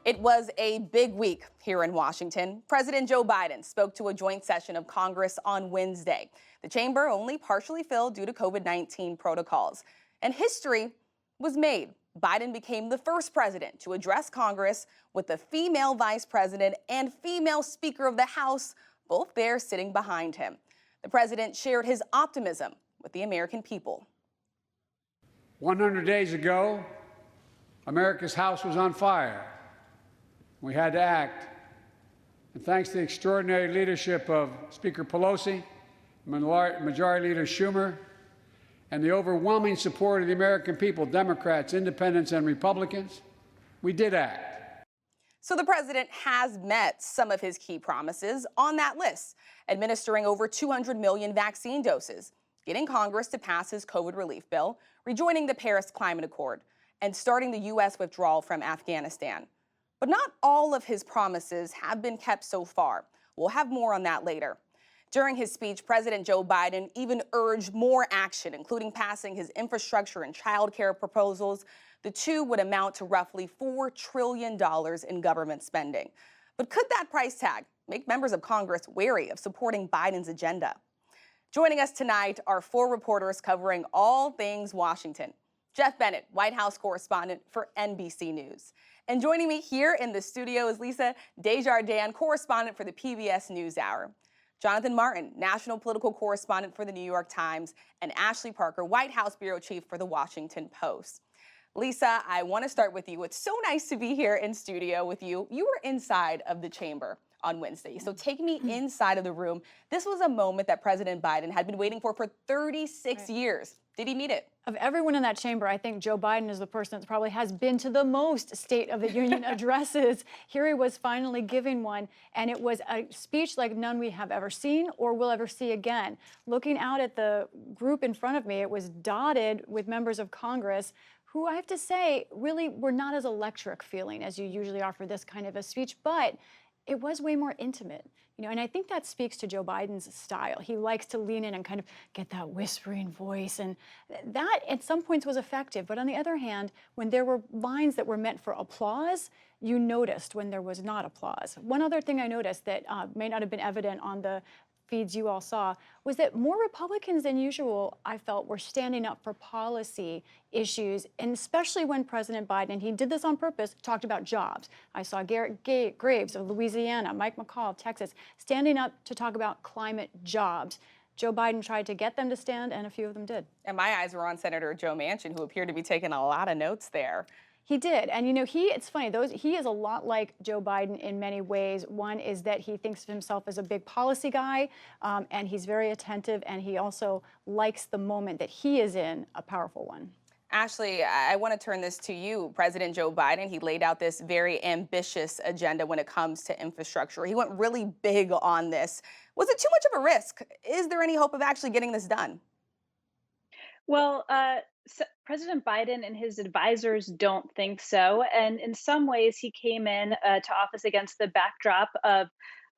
It was a big week here in Washington. President Joe Biden spoke to a joint session of Congress on Wednesday. The chamber only partially filled due to COVID-19 protocols. And history was made. Biden became the first president to address Congress with a female vice president and female Speaker of the House, both there sitting behind him. The president shared his optimism with the American people. 100 days ago, America's House was on fire. We had to act. And thanks to the extraordinary leadership of Speaker Pelosi, Majority Leader Schumer, and the overwhelming support of the American people, Democrats, Independents, and Republicans, we did act. So the president has met some of his key promises on that list, administering over 200 million vaccine doses, getting Congress to pass his COVID relief bill, rejoining the Paris Climate Accord, and starting the U.S. withdrawal from Afghanistan. But not all of his promises have been kept so far. We'll have more on that later. During his speech, President Joe Biden even urged more action, including passing his infrastructure and child care proposals. The two would amount to roughly $4 trillion in government spending. But could that price tag make members of Congress wary of supporting Biden's agenda? Joining us tonight are four reporters covering all things Washington. Jeff Bennett, White House correspondent for NBC News. And joining me here in the studio is Lisa Desjardins, correspondent for the PBS NewsHour. Jonathan Martin, national political correspondent for the New York Times, and Ashley Parker, White House bureau chief for the Washington Post. Lisa, I want to start with you. It's so nice to be here in studio with you. You were inside of the chamber on Wednesday. So take me inside of the room. This was a moment that President Biden had been waiting for 36 years. Did he meet it? Of everyone in that chamber, I think Joe Biden is the person that probably has been to the most State of the Union addresses. Here he was finally giving one, and it was a speech like none we have ever seen or will ever see again. Looking out at the group in front of me, it was dotted with members of Congress who, I have to say, really were not as electric feeling as you usually are for this kind of a speech, but it was way more intimate, and I think that speaks to Joe Biden's style. He likes to lean in and kind of get that whispering voice, and that at some points was effective. But on the other hand, when there were lines that were meant for applause, you noticed when there was not applause. One other thing I noticed that may not have been evident on the feeds you all saw was that more Republicans than usual, I felt, were standing up for policy issues, and especially when President Biden, and he did this on purpose, talked about jobs. I saw Garrett Graves of Louisiana, Mike McCall of Texas, standing up to talk about climate jobs. Joe Biden tried to get them to stand, and a few of them did. And my eyes were on Senator Joe Manchin, who appeared to be taking a lot of notes there. He did. And, it's funny, he is a lot like Joe Biden in many ways. One is that he thinks of himself as a big policy guy, and he's very attentive, and he also likes the moment that he is in, a powerful one. Ashley, I want to turn this to you. President Joe Biden, he laid out this very ambitious agenda when it comes to infrastructure. He went really big on this. Was it too much of a risk? Is there any hope of actually getting this done? Well, President Biden and his advisors don't think so. And in some ways, he came in to office against the backdrop of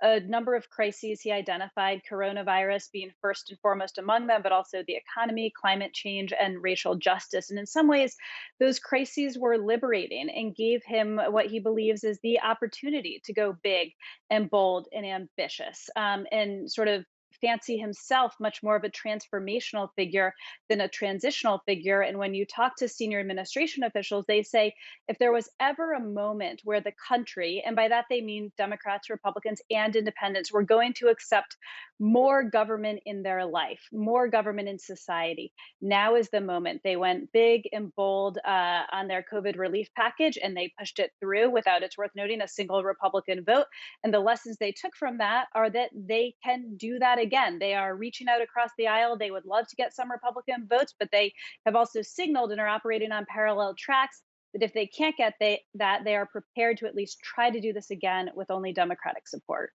a number of crises he identified, coronavirus being first and foremost among them, but also the economy, climate change, and racial justice. And in some ways, those crises were liberating and gave him what he believes is the opportunity to go big and bold and ambitious, and sort of fancy himself much more of a transformational figure than a transitional figure. And when you talk to senior administration officials, they say if there was ever a moment where the country, and by that they mean Democrats, Republicans, and independents, were going to accept more government in their life, more government in society, now is the moment. They went big and bold on their COVID relief package, and they pushed it through without, it's worth noting, a single Republican vote. And the lessons they took from that are that they can do that again. They are reaching out across the aisle. They would love to get some Republican votes, but they have also signaled and are operating on parallel tracks that if they can't get that, they are prepared to at least try to do this again with only Democratic support.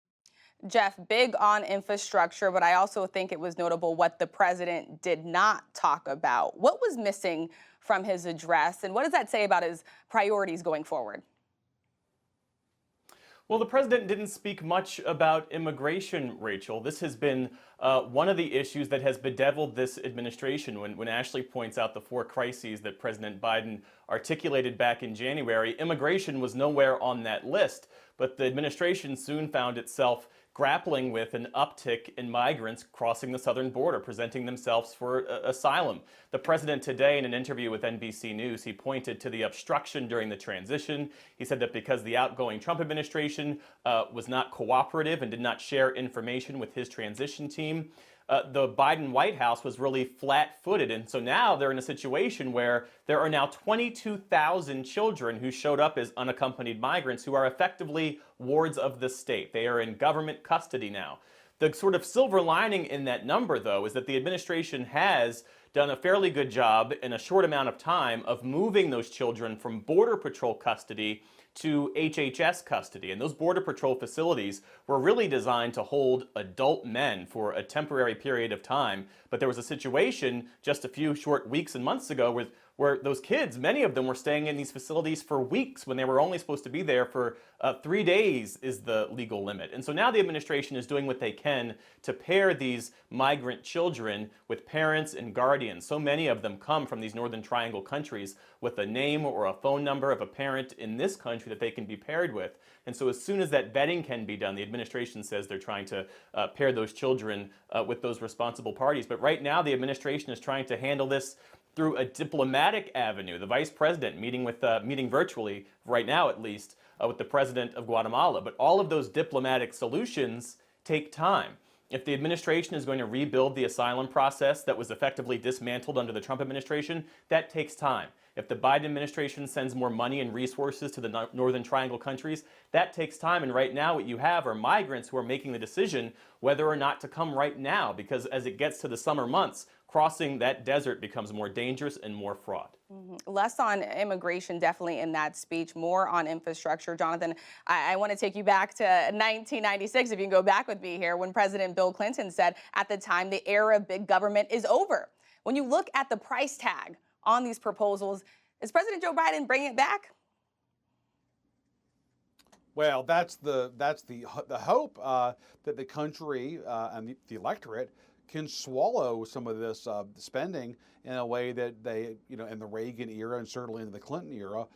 Jeff, big on infrastructure, but I also think it was notable what the president did not talk about. What was missing from his address, and what does that say about his priorities going forward? Well, the president didn't speak much about immigration, Rachel. This has been one of the issues that has bedeviled this administration. When Ashley points out the four crises that President Biden articulated back in January, immigration was nowhere on that list. But the administration soon found itself grappling with an uptick in migrants crossing the southern border, presenting themselves for asylum. The president today, in an interview with NBC News, he pointed to the obstruction during the transition. He said that because the outgoing Trump administration was not cooperative and did not share information with his transition team, the Biden White House was really flat-footed. And so now they're in a situation where there are now 22,000 children who showed up as unaccompanied migrants who are effectively wards of the state. They are in government custody now. The sort of silver lining in that number, though, is that the administration has done a fairly good job in a short amount of time of moving those children from Border Patrol custody to HHS custody. And those Border Patrol facilities were really designed to hold adult men for a temporary period of time. But there was a situation just a few short weeks and months ago where those kids, many of them were staying in these facilities for weeks when they were only supposed to be there for 3 days is the legal limit. And so now the administration is doing what they can to pair these migrant children with parents and guardians. So many of them come from these Northern Triangle countries with a name or a phone number of a parent in this country that they can be paired with. And so as soon as that vetting can be done, the administration says they're trying to pair those children with those responsible parties. But right now the administration is trying to handle this through a diplomatic avenue. The vice president meeting virtually, right now at least, with the president of Guatemala. But all of those diplomatic solutions take time. If the administration is going to rebuild the asylum process that was effectively dismantled under the Trump administration, that takes time. If the Biden administration sends more money and resources to the Northern Triangle countries, that takes time. And right now what you have are migrants who are making the decision whether or not to come right now, because as it gets to the summer months, crossing that desert becomes more dangerous and more fraught. Less on immigration, definitely in that speech, more on infrastructure. Jonathan, I want to take you back to 1996, if you can go back with me here, when President Bill Clinton said at the time the era of big government is over. When you look at the price tag on these proposals, is President Joe Biden bringing it back? Well, that's the hope that the country and the electorate can swallow some of this spending in a way that they, in the Reagan era and certainly in the Clinton era,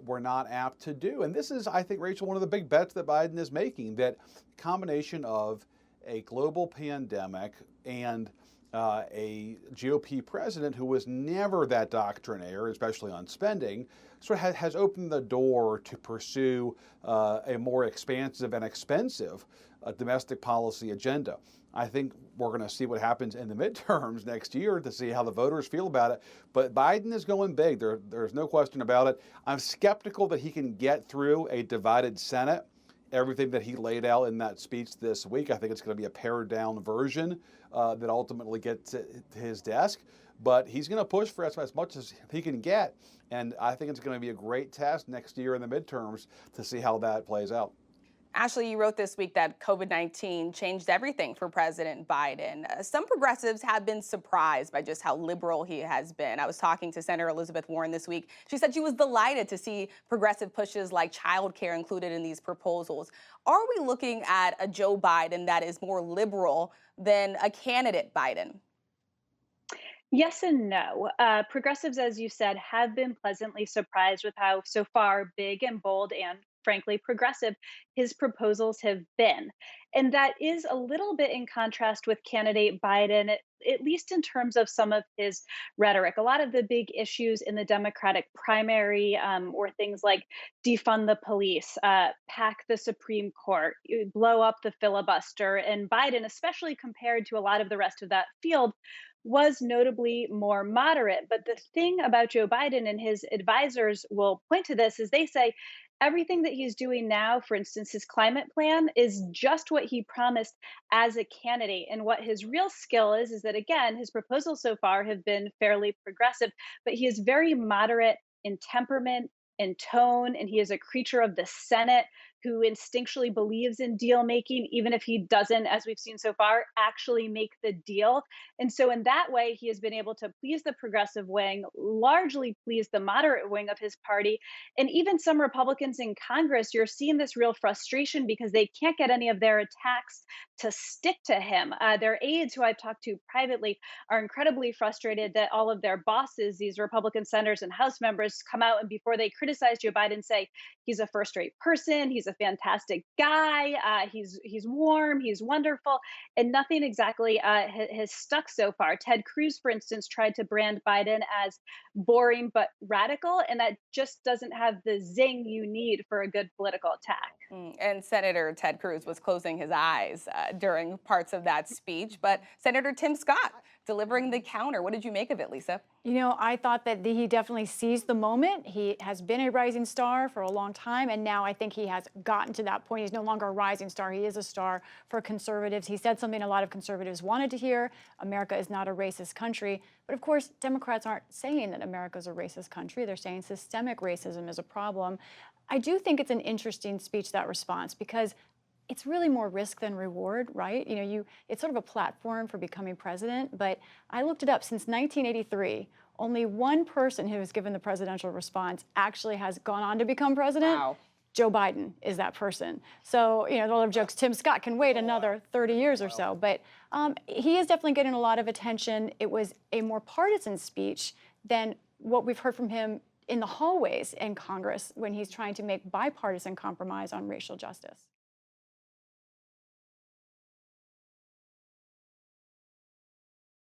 were not apt to do. And this is, I think, Rachel, one of the big bets that Biden is making, that combination of a global pandemic and a GOP president who was never that doctrinaire, especially on spending, sort of has opened the door to pursue a more expansive and expensive domestic policy agenda. I think we're going to see what happens in the midterms next year to see how the voters feel about it. But Biden is going big. There's no question about it. I'm skeptical that he can get through a divided Senate. Everything that he laid out in that speech this week, I think it's going to be a pared down version that ultimately gets to his desk. But he's going to push for as much as he can get. And I think it's going to be a great test next year in the midterms to see how that plays out. Ashley, you wrote this week that COVID-19 changed everything for President Biden. Some progressives have been surprised by just how liberal he has been. I was talking to Senator Elizabeth Warren this week. She said she was delighted to see progressive pushes like childcare included in these proposals. Are we looking at a Joe Biden that is more liberal than a candidate Biden? Yes and no. Progressives, as you said, have been pleasantly surprised with how so far big and bold and frankly progressive his proposals have been. And that is a little bit in contrast with candidate Biden, at least in terms of some of his rhetoric. A lot of the big issues in the Democratic primary were things like defund the police, pack the Supreme Court, blow up the filibuster. And Biden, especially compared to a lot of the rest of that field, was notably more moderate. But the thing about Joe Biden, and his advisors will point to this, is they say everything that he's doing now, for instance, his climate plan, is just what he promised as a candidate. And what his real skill is that, again, his proposals so far have been fairly progressive, but he is very moderate in temperament, in tone, and he is a creature of the Senate. who instinctually believes in deal making, even if he doesn't, as we've seen so far, actually make the deal. And so, in that way, he has been able to please the progressive wing, largely please the moderate wing of his party. And even some Republicans in Congress, you're seeing this real frustration because they can't get any of their attacks to stick to him. Their aides, who I've talked to privately, are incredibly frustrated that all of their bosses, these Republican senators and House members, come out and before they criticize Joe Biden, say he's a first-rate person, he's a fantastic guy, he's warm, he's wonderful, and nothing exactly has stuck so far. Ted Cruz, for instance, tried to brand Biden as boring but radical, and that just doesn't have the zing you need for a good political attack. And Senator Ted Cruz was closing his eyes during parts of that speech, but Senator Tim Scott delivering the counter. What did you make of it, Lisa? You know, I thought that he definitely seized the moment. He has been a rising star for a long time, and now I think he has gotten to that point. He's no longer a rising star. He is a star for conservatives. He said something a lot of conservatives wanted to hear. America is not a racist country. But of course, Democrats aren't saying that America is a racist country. They're saying systemic racism is a problem. I do think it's an interesting speech, that response, because it's really more risk than reward, right? You know, it's sort of a platform for becoming president, but I looked it up. Since 1983, only one person who was given the presidential response actually has gone on to become president. Wow. Joe Biden is that person. So, you know, a lot of jokes, Tim Scott can wait another 30 years or so, but he is definitely getting a lot of attention. It was a more partisan speech than what we've heard from him in the hallways in Congress when he's trying to make bipartisan compromise on racial justice.